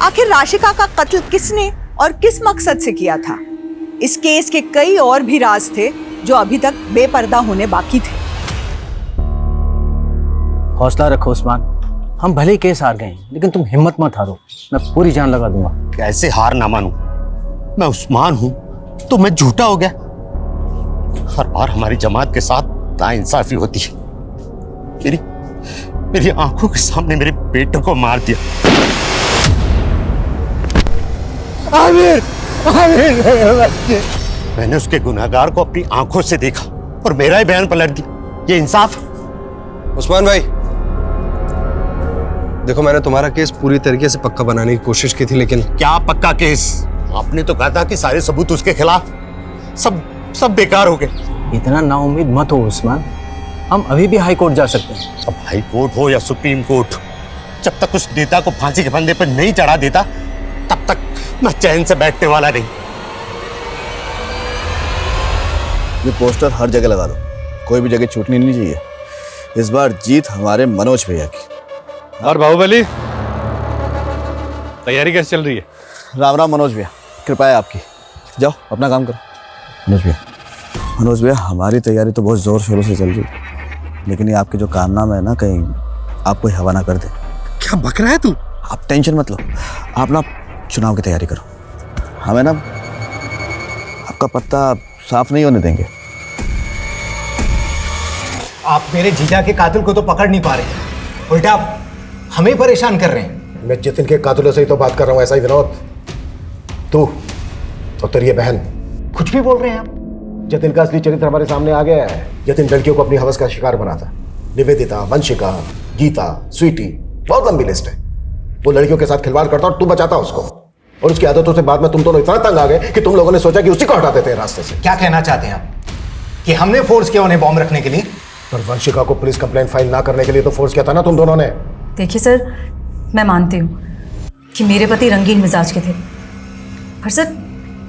[SPEAKER 3] आखिर राशिका का कत्ल किसने और किस मकसद से किया था? इस केस के कई और भी राज थे जो अभी तक बेपर्दा होने बाकी थे।
[SPEAKER 17] हौसला रखो उस्मान, हम भले ही केस हार गए लेकिन तुम हिम्मत मत हारो, मैं पूरी जान लगा दूंगा।
[SPEAKER 11] कैसे हार ना मानूं? मैं उस्मान हूं तो मैं झूठा हो गया? हर बार हमारी जमात के साथ नाइंसाफी होती है। मेरी आंखों के सामने मेरे बेटे को मार दिया। आमिर, मैंने उसके गुनहगार को अपनी आंखों से देखा और मेरा ही बयान पलट दिया। ये इंसाफ?
[SPEAKER 18] उस्मान भाई देखो, मैंने तुम्हारा केस पूरी तरीके से पक्का बनाने की कोशिश की थी, लेकिन
[SPEAKER 11] क्या पक्का केस? आपने तो कहा था कि सारे सबूत उसके खिलाफ, सब बेकार हो गए।
[SPEAKER 17] इतना नाउम्मीद मत हो उस्मान, हम अभी भी हाई कोर्ट जा सकते हैं।
[SPEAKER 11] अब हाई कोर्ट हो या सुप्रीम कोर्ट, जब तक उस नेता को फांसी के फंदे पर नहीं चढ़ा देता तब तक मैं चैन से बैठने वाला नहीं।
[SPEAKER 2] ये पोस्टर हर जगह लगा दो, कोई भी जगह छूटनी नहीं चाहिए। इस बार जीत हमारे मनोज भैया की।
[SPEAKER 10] और बाहुबली, तैयारी कैसे चल रही है?
[SPEAKER 2] राम राम मनोज भैया, कृपा है आपकी। जाओ अपना काम करो। मनोज भैया हमारी तैयारी तो बहुत जोर शोरों से चल रही है, लेकिन ये आपके जो कारनामे है ना, कहीं आप कोई हवा ना कर दे।
[SPEAKER 11] क्या बक रहा है तू?
[SPEAKER 2] आप टेंशन मत लो, आप ना चुनाव की तैयारी करो। हमें ना आपका पत्ता साफ नहीं होने देंगे।
[SPEAKER 6] आप मेरे जीजा के कातिल को तो पकड़ नहीं पा रहे, उल्टा आप हमें परेशान कर रहे हैं।
[SPEAKER 11] मैं जतिन के कातिलों से ही तो बात कर रहा हूँ, ऐसा ही विनोद। तू और तेरी ये बहन
[SPEAKER 6] कुछ भी बोल रहे हैं आप।
[SPEAKER 11] जतिन का असली चरित्र हमारे सामने आ गया है। जतिन लड़कियों को अपनी हवस का शिकार बनाता। निवेदिता, वंशिका, गीता, स्वीटी, बहुत लंबी लिस्ट है। वो लड़कियों के साथ खिलवाड़ करता और तू बचाता उसको, और उसकी आदतों से बाद में तुम दोनों इतना तंग आ गए कि तुम लोगों ने सोचा कि उसी को हटा देते हैं रास्ते से।
[SPEAKER 6] क्या कहना चाहते हैं आप कि हमने फोर्स किया उन्हें बॉम्ब रखने के लिए?
[SPEAKER 11] पर वंशिका को पुलिस कंप्लेंट फाइल ना करने के लिए तो फोर्स किया था ना तुम दोनों ने।
[SPEAKER 19] देखिए सर, मैं मानती हूँ कि मेरे पति रंगीन मिजाज के थे, पर सर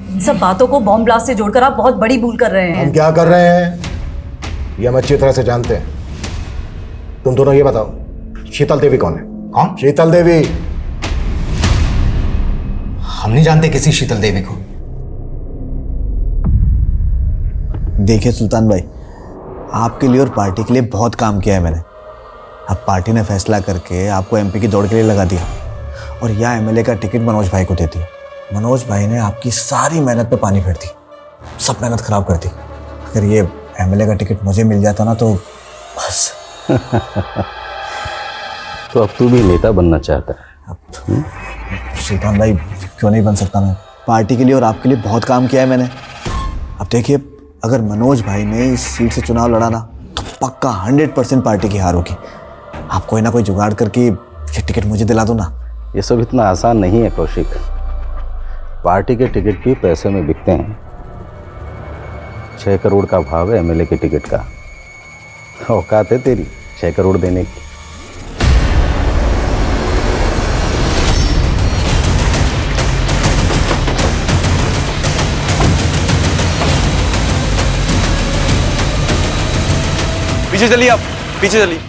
[SPEAKER 19] इन सब बातों को बॉम्ब ब्लास्ट से जोड़कर आप बहुत बड़ी भूल कर रहे हैं।
[SPEAKER 11] हम क्या कर रहे हैं ये हम अच्छी तरह से जानते हैं। तुम दोनों ये बताओ, शीतल देवी कौन है?
[SPEAKER 6] कौन?
[SPEAKER 11] शीतल देवी।
[SPEAKER 6] हम नहीं जानते किसी शीतल देवी को।
[SPEAKER 2] देखिए सुल्तान भाई, आपके लिए और पार्टी के लिए बहुत काम किया है मैंने। अब पार्टी ने फैसला करके आपको एमपी की दौड़ के लिए लगा दिया, और यह एमएलए का टिकट मनोज भाई को दे दिया। मनोज भाई ने आपकी सारी मेहनत पे पानी फेर दी, सब मेहनत खराब कर दी। अगर ये एमएलए का टिकट मुझे मिल जाता ना तो बस।
[SPEAKER 20] तो अब तू भी नेता बनना चाहता है?
[SPEAKER 2] सुल्तान भाई क्यों नहीं बन सकता मैं? पार्टी के लिए और आपके लिए बहुत काम किया है मैंने। अब देखिए, अगर मनोज भाई ने इस सीट से चुनाव लड़ा ना तो पक्का 100% पार्टी की हार होगी। आप कोई ना कोई जुगाड़ करके ये टिकट मुझे दिला दो ना।
[SPEAKER 20] ये सब इतना आसान नहीं है कौशिक। पार्टी के टिकट भी पैसे में बिकते हैं। 6 करोड़ का भाव है एमएलए के टिकट का। औकात है तेरी 6 करोड़ देने की?
[SPEAKER 12] पीछे चलिए, आप पीछे चलिए।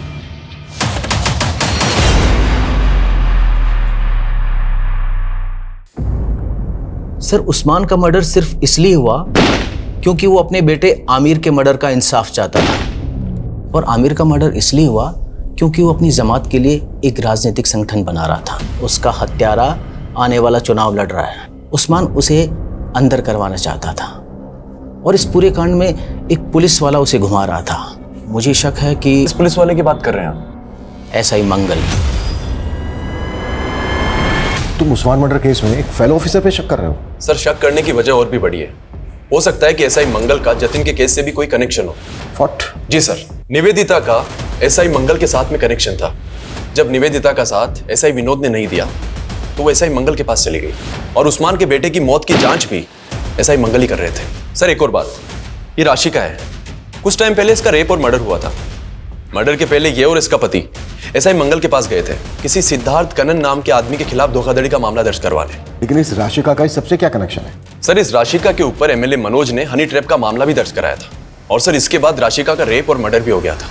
[SPEAKER 17] सर उस्मान का मर्डर सिर्फ इसलिए हुआ क्योंकि वो अपने बेटे आमिर के मर्डर का इंसाफ चाहता था, और आमिर का मर्डर इसलिए हुआ क्योंकि वो अपनी जमात के लिए एक राजनीतिक संगठन बना रहा था। उसका हत्यारा आने वाला चुनाव लड़ रहा है, उस्मान उसे अंदर करवाना चाहता था, और इस पूरे कांड में एक पुलिस वाला उसे घुमा रहा था। मुझे शक है कि
[SPEAKER 12] इस पुलिस वाले की बात कर रहे हैं आप?
[SPEAKER 17] एसआई मंगल।
[SPEAKER 11] तुम उस्मान मर्डर केस में एक फेलो ऑफिसर पे शक कर रहे हो?
[SPEAKER 12] सर शक करने की वजह और भी बड़ी है। हो सकता है कि एसआई मंगल का जतिन के केस से भी कोई कनेक्शन हो।
[SPEAKER 11] व्हाट?
[SPEAKER 12] जी सर, निवेदिता का एसआई मंगल के साथ में कनेक्शन था। जब निवेदिता का साथ एसआई विनोद ने नहीं दिया तो वो एसआई मंगल के पास चली गई, और उस्मान के बेटे की मौत की जांच भी एसआई मंगल ही कर रहे थे। सर एक और बात, ये राशि का है। कुछ टाइम पहले इसका रेप और मर्डर हुआ था। मर्डर के पहले ये और इसका पति एसआई मंगल के पास गए थे किसी सिद्धार्थ कनन नाम के आदमी के खिलाफ धोखाधड़ी का मामला दर्ज करवाने।
[SPEAKER 11] लेकिन इस राशिका का इस सबसे क्या कनेक्शन है?
[SPEAKER 12] सर इस राशिका के ऊपर एमएलए मनोज ने हनी ट्रैप का मामला भी दर्ज कराया था, और सर इसके बाद राशिका का रेप और मर्डर भी हो गया था,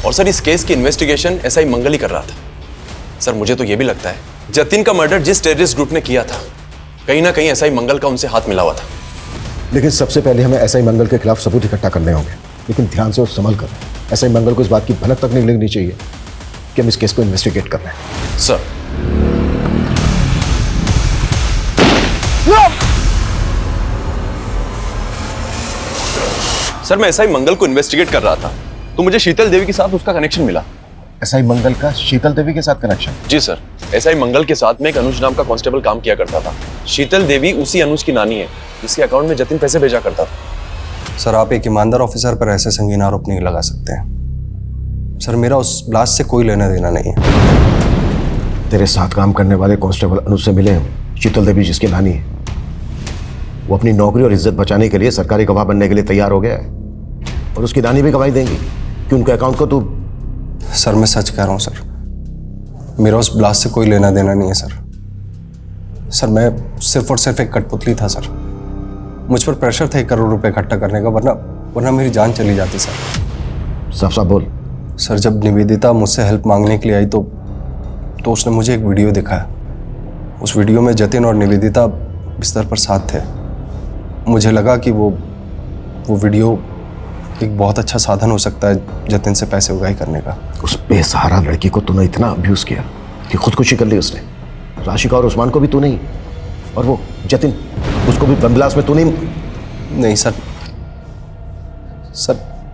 [SPEAKER 12] और सर इस केस की इन्वेस्टिगेशन एसआई मंगल ही कर रहा था। सर मुझे तो यह भी लगता है जतिन का मर्डर जिस टेररिस्ट ग्रुप ने किया था, कहीं ना कहीं एसआई मंगल का उनसे हाथ मिला हुआ था।
[SPEAKER 11] लेकिन सबसे पहले हमें एसआई मंगल के खिलाफ सबूत इकट्ठा करने होंगे, लेकिन ध्यान से और संभल कर। एसआई मंगल को इस बात की भनक तक नहीं लगनी चाहिए कि हम इस केस को इन्वेस्टिगेट कर रहे हैं।
[SPEAKER 12] सर सर मैं एसआई मंगल को इन्वेस्टिगेट कर रहा था तो मुझे शीतल देवी के साथ उसका कनेक्शन मिला।
[SPEAKER 11] एसआई मंगल का शीतल देवी के साथ कनेक्शन?
[SPEAKER 12] जी सर, एसआई मंगल के साथ में एक अनुज नाम का कांस्टेबल काम किया करता था। शीतल देवी उसी अनुज की नानी है जिसके अकाउंट में जतिन पैसे भेजा करता था।
[SPEAKER 18] सर आप एक ईमानदार ऑफिसर पर ऐसे संगीन आरोप नहीं लगा सकते हैं। सर मेरा उस ब्लास्ट से कोई लेना देना नहीं है।
[SPEAKER 11] तेरे साथ काम करने वाले कांस्टेबल अनुज से मिले हैं शीतल देवी जिसकी नानी है। वो अपनी नौकरी और इज्जत बचाने के लिए सरकारी गवाह बनने के लिए तैयार हो गया है, और उसकी नानी भी गवाही देंगी कि उनके अकाउंट को तू।
[SPEAKER 18] सर मैं सच कह रहा हूँ सर, मेरा उस ब्लास्ट से कोई लेना देना नहीं है सर। सर मैं सिर्फ और सिर्फ एक कठपुतली था सर। मुझ पर प्रेशर था 1 करोड़ रुपए इकट्ठा करने का, वरना मेरी जान चली जाती सर।
[SPEAKER 11] साफ साफ बोल।
[SPEAKER 18] सर जब निवेदिता मुझसे हेल्प मांगने के लिए आई तो उसने मुझे एक वीडियो दिखाया। उस वीडियो में जतिन और निवेदिता बिस्तर पर साथ थे। मुझे लगा कि वो वीडियो एक बहुत अच्छा साधन हो सकता है जतिन से पैसे उगाही करने का।
[SPEAKER 11] उस बेसहारा लड़की को तूने इतना अब्यूज किया कि खुदकुशी कर ली उसने। राशिका और उस्मान को भी तू नहीं, और वो जतिन उसको भी बम ब्लास्ट में तू नहीं।
[SPEAKER 18] नहीं सर,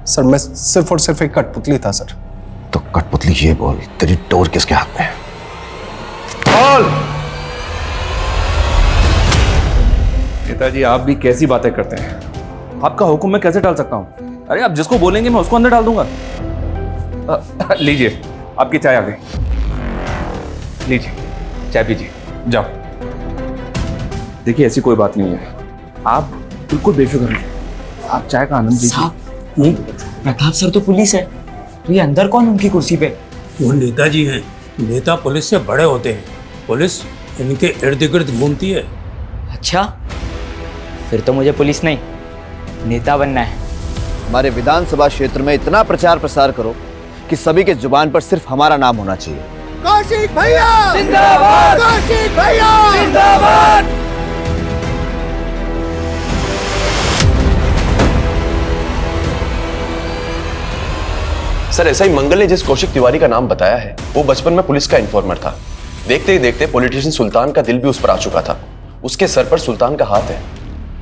[SPEAKER 18] सर मैं सिर्फ और सिर्फ एक कठपुतली था सर।
[SPEAKER 11] तो कठपुतली ये बोल, तेरी डोर किसके हाथ में है?
[SPEAKER 8] बोल। नेताजी आप भी कैसी बातें करते हैं? आपका हुक्म मैं कैसे टाल सकता हूं? अरे आप जिसको बोलेंगे मैं उसको अंदर डाल दूंगा। लीजिए आपकी चाय आ गई, लीजिए चाय पीजिए, जाओ। देखिए ऐसी कोई बात नहीं है, आप बिल्कुल बेफिक्र रहिए, आप चाय का आनंद लीजिए।
[SPEAKER 7] प्रताप सर तो पुलिस है, तो ये अंदर कौन उनकी कुर्सी पे?
[SPEAKER 9] वो नेताजी हैं। नेता पुलिस से बड़े होते हैं, पुलिस इनके इर्द गिर्द घूमती है।
[SPEAKER 7] अच्छा, फिर तो मुझे पुलिस नहीं नेता बनना है।
[SPEAKER 2] हमारे विधानसभा क्षेत्र में इतना प्रचार प्रसार करो कि सभी के जुबान पर सिर्फ हमारा नाम होना चाहिए।
[SPEAKER 1] कौशिक भैया जिंदाबाद, कौशिक भैया जिंदाबाद।
[SPEAKER 12] सर एसआई मंगल ने जिस कौशिक तिवारी का नाम बताया है वो बचपन में पुलिस का इन्फॉर्मर था। देखते ही देखते पॉलिटिशियन सुल्तान का दिल भी उस पर आ चुका था। उसके सर पर सुल्तान का हाथ है।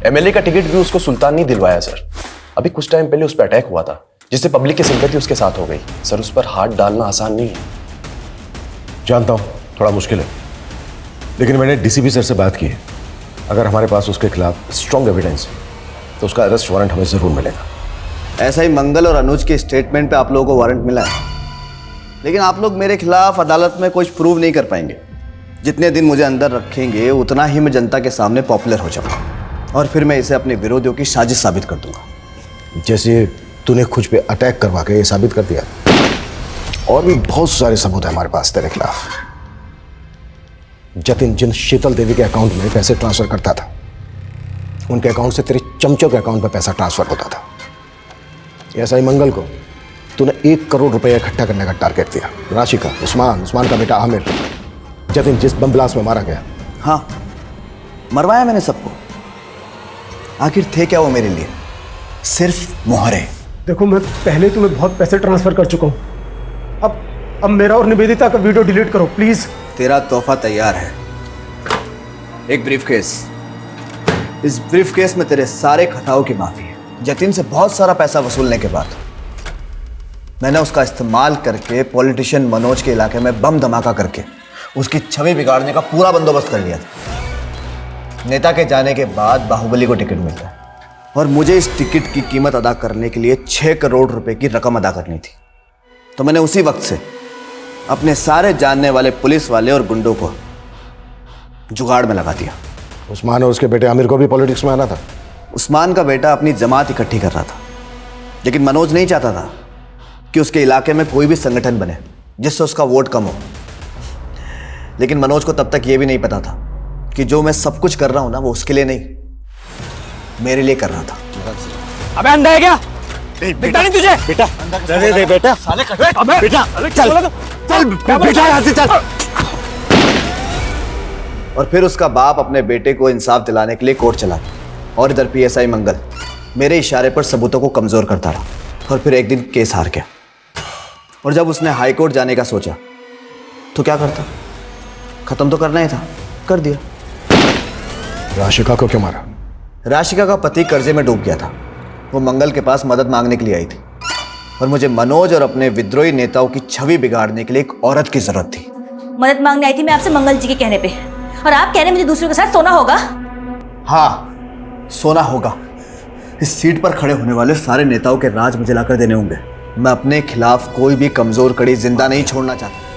[SPEAKER 12] एमएलए का टिकट भी उसको सुल्तान नहीं दिलवाया सर। अभी कुछ टाइम पहले उस पर अटैक हुआ था जिससे पब्लिक की सिंपैथी उसके साथ हो गई। सर उस पर हाथ डालना आसान नहीं है।
[SPEAKER 11] जानता हूं थोड़ा मुश्किल है, लेकिन मैंने डीसीपी सर से बात की है। अगर हमारे पास उसके खिलाफ स्ट्रॉन्ग एविडेंस है तो उसका अरेस्ट वारंट हमें जरूर मिलेगा।
[SPEAKER 2] ऐसा ही मंगल और अनुज के स्टेटमेंट पे आप लोगों को वारंट मिला है, लेकिन आप लोग मेरे खिलाफ अदालत में कुछ प्रूव नहीं कर पाएंगे। जितने दिन मुझे अंदर रखेंगे उतना ही मैं जनता के सामने पॉपुलर हो जाऊंगा, और फिर मैं इसे अपने विरोधियों की साजिश साबित कर दूंगा।
[SPEAKER 11] जैसे तूने खुद पे अटैक करवा के ये साबित कर दिया, और भी बहुत सारे सबूत है हमारे पास तेरे खिलाफ। जतिन जिन शीतल देवी के अकाउंट में पैसे ट्रांसफर करता था, उनके अकाउंट से तेरे चमचों के अकाउंट में पैसा ट्रांसफर होता था। ऐसा ही मंगल को तूने 1 करोड़ रुपए इकट्ठा करने का टारगेट दिया। राशि का उस्मान का बेटा आमिर, जतिन जिस बम ब्लास्ट में मारा गया।
[SPEAKER 2] हाँ, मरवाया मैंने सबको, आखिर थे क्या वो मेरे लिए? सिर्फ मोहरे।
[SPEAKER 13] देखो, मैं पहले तुम्हें बहुत पैसे ट्रांसफर कर चुका हूँ। अब मेरा और निवेदिता का वीडियो डिलीट करो प्लीज।
[SPEAKER 2] तेरा तोहफा तैयार है, एक ब्रीफकेस। इस ब्रीफकेस में तेरे सारे खताओं की माफी है। जतिन से बहुत सारा पैसा वसूलने के बाद मैंने उसका इस्तेमाल करके पॉलिटिशियन मनोज के इलाके में बम धमाका करके उसकी छवि बिगाड़ने का पूरा बंदोबस्त कर लिया था। नेता के जाने के बाद बाहुबली को टिकट मिलता है और मुझे इस टिकट की कीमत अदा करने के लिए 6 करोड़ रुपए की रकम अदा करनी थी। तो मैंने उसी वक्त से अपने सारे जानने वाले पुलिस वाले और गुंडों को जुगाड़ में लगा दिया।
[SPEAKER 11] उस्मान और उसके बेटे आमिर को भी पॉलिटिक्स में आना था।
[SPEAKER 2] उस्मान का बेटा अपनी जमात इकट्ठी कर रहा था, लेकिन मनोज नहीं चाहता था कि उसके इलाके में कोई भी संगठन बने जिससे उसका वोट कम हो। लेकिन मनोज को तब तक यह भी नहीं पता था कि जो मैं सब कुछ कर रहा हूं ना, वो उसके लिए नहीं, मेरे लिए कर रहा था।
[SPEAKER 10] अबे अंधा है क्या? दिखता नहीं तुझे? बेटा दे बेटा, साले अबे बेटा चल चल बेटा यहाँ से चल।
[SPEAKER 2] और फिर उसका बाप अपने बेटे को इंसाफ दिलाने के लिए कोर्ट चला गया और इधर पीएसआई मंगल मेरे इशारे पर सबूतों को कमजोर करता रहा और फिर एक दिन केस हार गया। और जब उसने हाई कोर्ट जाने का सोचा तो क्या करता? खत्म तो करना ही था, कर दिया।
[SPEAKER 11] राशिका को क्यों मारा?
[SPEAKER 2] राशिका का पति कर्जे में डूब गया था। वो मंगल के पास मदद मांगने के लिए आई थी और मुझे मनोज और अपने विद्रोही नेताओं की छवि बिगाड़ने के लिए एक औरत की जरूरत थी।
[SPEAKER 19] मदद मांगने आई थी मैं आपसे मंगल जी के कहने पे, और आप कह रहे मुझे दूसरों के साथ सोना होगा?
[SPEAKER 2] हाँ, सोना होगा। इस सीट पर खड़े होने वाले सारे नेताओं के राज मुझे लाकर देने होंगे। मैं अपने खिलाफ कोई भी कमजोर कड़ी जिंदा नहीं छोड़ना चाहता।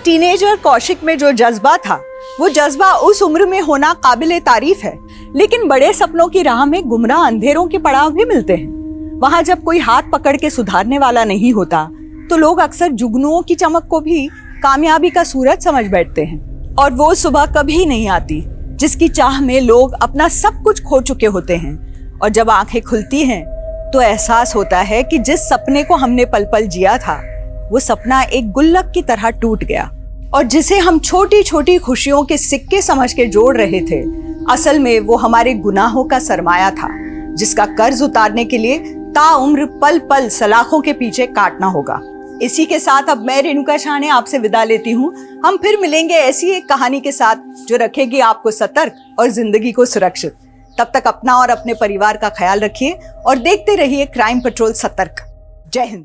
[SPEAKER 3] टीनेजर कौशिक में जो जज्बा था, वो जज्बा उस उम्र में होना काबिले तारीफ है, लेकिन बड़े सपनों की राह में गुमराह अंधेरों के पड़ाव भी मिलते हैं। वहां जब कोई हाथ पकड़ के सुधारने वाला नहीं होता तो लोग अक्सर जुगनुओं की चमक को भी कामयाबी का सूरज समझ बैठते हैं। और वो सुबह कभी नहीं आती जिसकी चाह में लोग अपना सब कुछ खो चुके होते हैं, और जब आंखें खुलती हैं तो एहसास होता है कि जिस सपने को हमने पल पल जिया था, वो सपना एक गुल्लक की तरह टूट गया, और जिसे हम छोटी छोटी खुशियों के सिक्के समझ के जोड़ रहे थे, असल में वो हमारे गुनाहों का सरमाया था, जिसका कर्ज उतारने के लिए ताउम्र पल पल सलाखों के पीछे काटना होगा। इसी के साथ अब मैं रेणुका शाह ने आपसे विदा लेती हूँ। हम फिर मिलेंगे ऐसी एक कहानी के साथ जो रखेगी आपको सतर्क और जिंदगी को सुरक्षित। तब तक अपना और अपने परिवार का ख्याल रखिए और देखते रहिए क्राइम पेट्रोल सतर्क। जय हिंद।